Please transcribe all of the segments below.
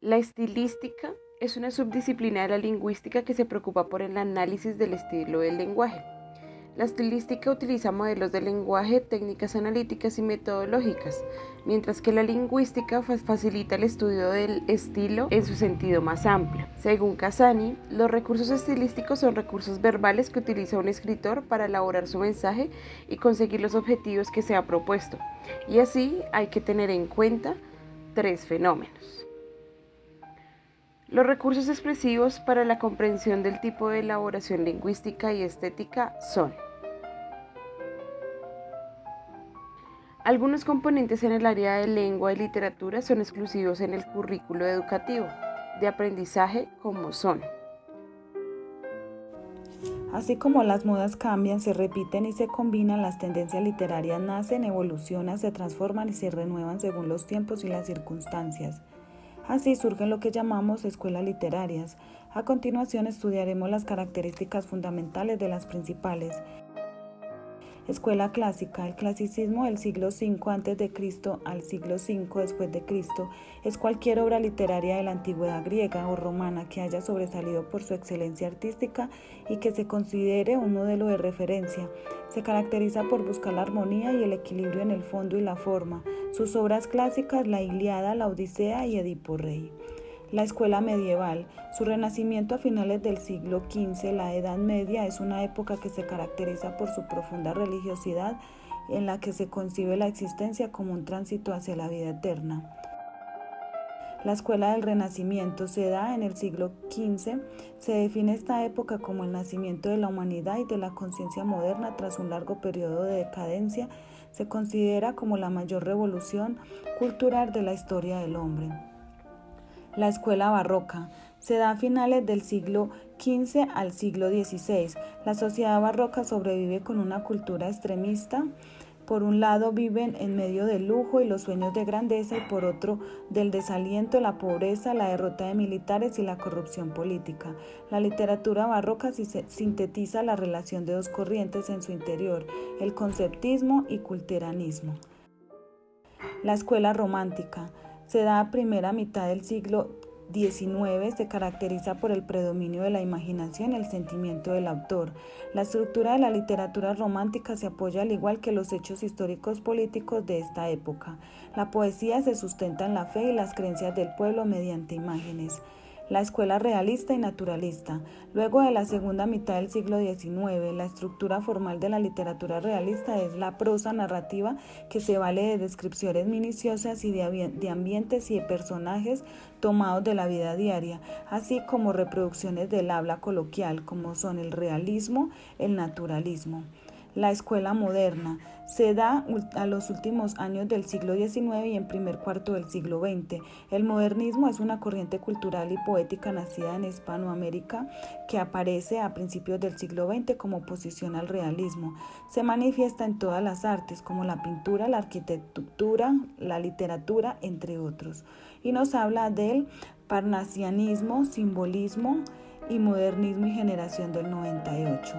La estilística es una subdisciplina de la lingüística que se preocupa por el análisis del estilo del lenguaje. La estilística utiliza modelos de lenguaje, técnicas analíticas y metodológicas, mientras que la lingüística facilita el estudio del estilo en su sentido más amplio. Según Casani, los recursos estilísticos son recursos verbales que utiliza un escritor para elaborar su mensaje y conseguir los objetivos que se ha propuesto. Y así hay que tener en cuenta tres fenómenos. Los recursos expresivos para la comprensión del tipo de elaboración lingüística y estética son: algunos componentes en el área de lengua y literatura son exclusivos en el currículo educativo de aprendizaje, como son: así como las modas cambian, se repiten y se combinan, las tendencias literarias nacen, evolucionan, se transforman y se renuevan según los tiempos y las circunstancias. Así surgen lo que llamamos escuelas literarias. A continuación estudiaremos las características fundamentales de las principales. Escuela clásica. El clasicismo del siglo V a.C. al siglo V después de Cristo es cualquier obra literaria de la antigüedad griega o romana que haya sobresalido por su excelencia artística y que se considere un modelo de referencia. Se caracteriza por buscar la armonía y el equilibrio en el fondo y la forma. Sus obras clásicas, la Ilíada, la Odisea y Edipo Rey. La escuela medieval. Su renacimiento a finales del siglo XV, la Edad Media, es una época que se caracteriza por su profunda religiosidad, en la que se concibe la existencia como un tránsito hacia la vida eterna. La escuela del Renacimiento se da en el siglo XV. Se define esta época como el nacimiento de la humanidad y de la conciencia moderna tras un largo periodo de decadencia. Se considera como la mayor revolución cultural de la historia del hombre. La escuela barroca se da a finales del siglo XV al siglo XVI. La sociedad barroca sobrevive con una cultura extremista. Por un lado viven en medio del lujo y los sueños de grandeza, y por otro del desaliento, la pobreza, la derrota de militares y la corrupción política. La literatura barroca sintetiza la relación de dos corrientes en su interior, el conceptismo y culteranismo. La escuela romántica se da a primera mitad del siglo XIX. Se caracteriza por el predominio de la imaginación y el sentimiento del autor. La estructura de la literatura romántica se apoya al igual que los hechos históricos políticos de esta época. La poesía se sustenta en la fe y las creencias del pueblo mediante imágenes. La escuela realista y naturalista. Luego de la segunda mitad del siglo XIX, la estructura formal de la literatura realista es la prosa narrativa, que se vale de descripciones minuciosas y de ambientes y de personajes tomados de la vida diaria, así como reproducciones del habla coloquial, como son el realismo, el naturalismo. La escuela moderna se da a los últimos años del siglo XIX y en primer cuarto del siglo XX. El modernismo es una corriente cultural y poética nacida en Hispanoamérica que aparece a principios del siglo XX como oposición al realismo. Se manifiesta en todas las artes, como la pintura, la arquitectura, la literatura, entre otros. Y nos habla del parnasianismo, simbolismo y modernismo y generación del 98.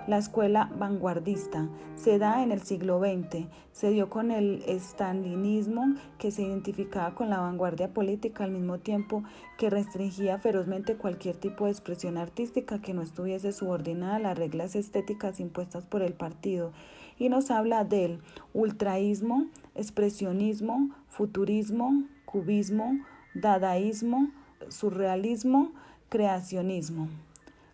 La escuela vanguardista se da en el siglo XX. Se dio con el stalinismo, que se identificaba con la vanguardia política al mismo tiempo que restringía ferozmente cualquier tipo de expresión artística que no estuviese subordinada a las reglas estéticas impuestas por el partido. Y nos habla del ultraísmo, expresionismo, futurismo, cubismo, dadaísmo, surrealismo, creacionismo.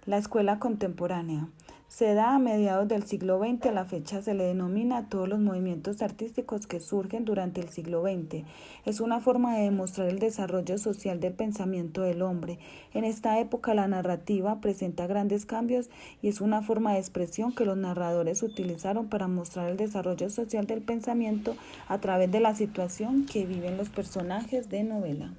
La escuela contemporánea se da a mediados del siglo XX. A la fecha se le denomina a todos los movimientos artísticos que surgen durante el siglo XX. Es una forma de demostrar el desarrollo social del pensamiento del hombre. En esta época la narrativa presenta grandes cambios y es una forma de expresión que los narradores utilizaron para mostrar el desarrollo social del pensamiento a través de la situación que viven los personajes de novela.